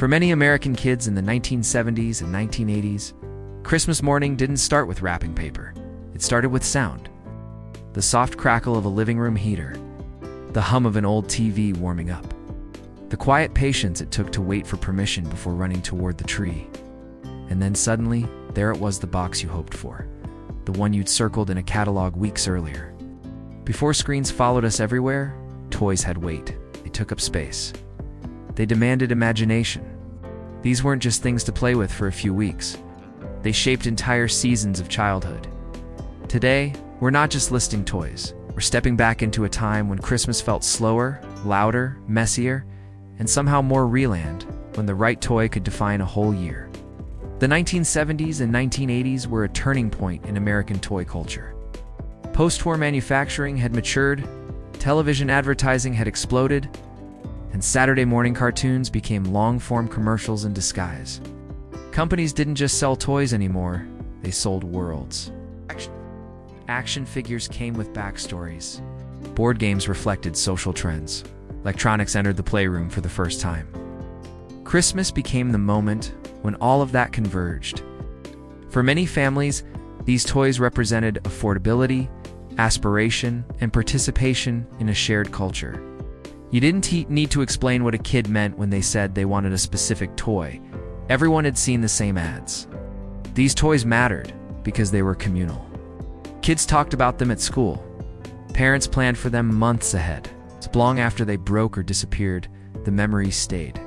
For many American kids in the 1970s and 1980s, Christmas morning didn't start with wrapping paper. It started with sound. The soft crackle of a living room heater, the hum of an old TV warming up, the quiet patience it took to wait for permission before running toward the tree. And then suddenly, there it was, the box you hoped for, the one you'd circled in a catalog weeks earlier. Before screens followed us everywhere, toys had weight. They took up space. They demanded imagination. These weren't just things to play with for a few weeks. They shaped entire seasons of childhood. Today, we're not just listing toys. We're stepping back into a time when Christmas felt slower, louder, messier, and somehow more real, and when the right toy could define a whole year. The 1970s and 1980s were a turning point in American toy culture. Post-war manufacturing had matured, television advertising had exploded, and Saturday morning cartoons became long-form commercials in disguise. Companies didn't just sell toys anymore, they sold worlds. Action figures came with backstories. Board games reflected social trends. Electronics entered the playroom for the first time. Christmas became the moment when all of that converged. For many families, these toys represented affordability, aspiration, and participation in a shared culture. You didn't need to explain what a kid meant when they said they wanted a specific toy. Everyone had seen the same ads. These toys mattered because they were communal. Kids talked about them at school. Parents planned for them months ahead. Long after they broke or disappeared, the memories stayed.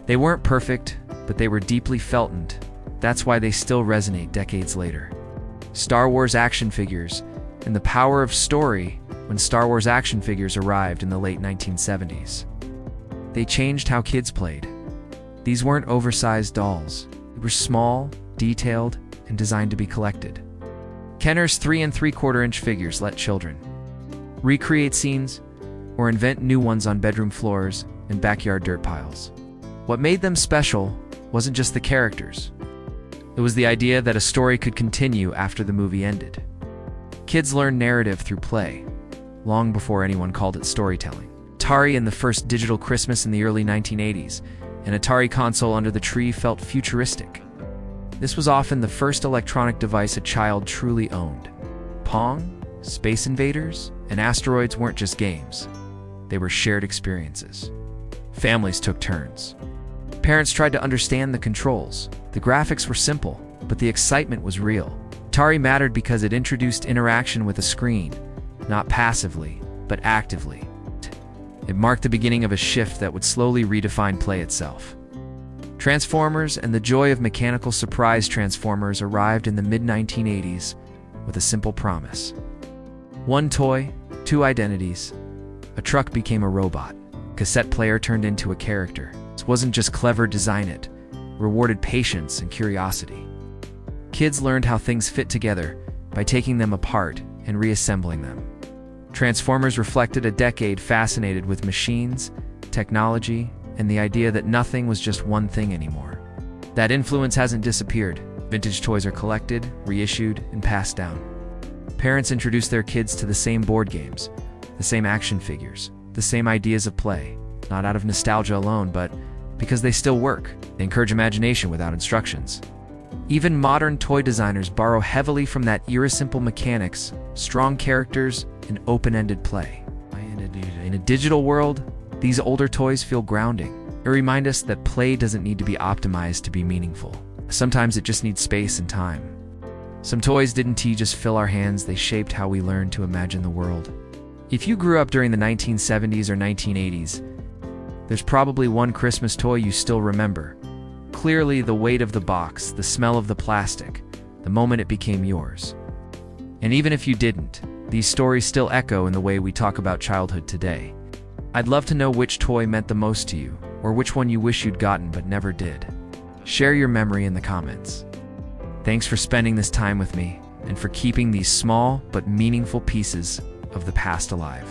They weren't perfect, but they were deeply felt, and that's why they still resonate decades later. Star Wars action figures, and the power of story. When Star Wars action figures arrived in the late 1970s, they changed how kids played. These weren't oversized dolls. They were small, detailed, and designed to be collected. Kenner's 3 3/4-inch figures let children recreate scenes or invent new ones on bedroom floors and backyard dirt piles. What made them special wasn't just the characters. It was the idea that a story could continue after the movie ended. Kids learned narrative through play, long before anyone called it storytelling. Atari and the first digital Christmas in the early 1980s, an Atari console under the tree felt futuristic. This was often the first electronic device a child truly owned. Pong, Space Invaders, and Asteroids weren't just games. They were shared experiences. Families took turns. Parents tried to understand the controls. The graphics were simple, but the excitement was real. Atari mattered because it introduced interaction with a screen, not passively, but actively. It marked the beginning of a shift that would slowly redefine play itself. Transformers and the joy of mechanical surprise transformers arrived in the mid-1980s with a simple promise. One toy, two identities. A truck became a robot. Cassette player turned into a character. This wasn't just clever design, it rewarded patience and curiosity. Kids learned how things fit together by taking them apart and reassembling them. Transformers reflected a decade fascinated with machines, technology, and the idea that nothing was just one thing anymore. That influence hasn't disappeared. Vintage toys are collected, reissued, and passed down. Parents introduce their kids to the same board games, the same action figures, the same ideas of play, not out of nostalgia alone, but because they still work. They encourage imagination without instructions. Even modern toy designers borrow heavily from that era: simple mechanics, strong characters, and open-ended play. In a digital world, these older toys feel grounding. They remind us that play doesn't need to be optimized to be meaningful. Sometimes it just needs space and time. Some toys didn't just fill our hands, they shaped how we learned to imagine the world. If you grew up during the 1970s or 1980s, there's probably one Christmas toy you still remember. Clearly, the weight of the box, the smell of the plastic, the moment it became yours. And even if you didn't, these stories still echo in the way we talk about childhood today. I'd love to know which toy meant the most to you, or which one you wish you'd gotten but never did. Share your memory in the comments. Thanks for spending this time with me, and for keeping these small but meaningful pieces of the past alive.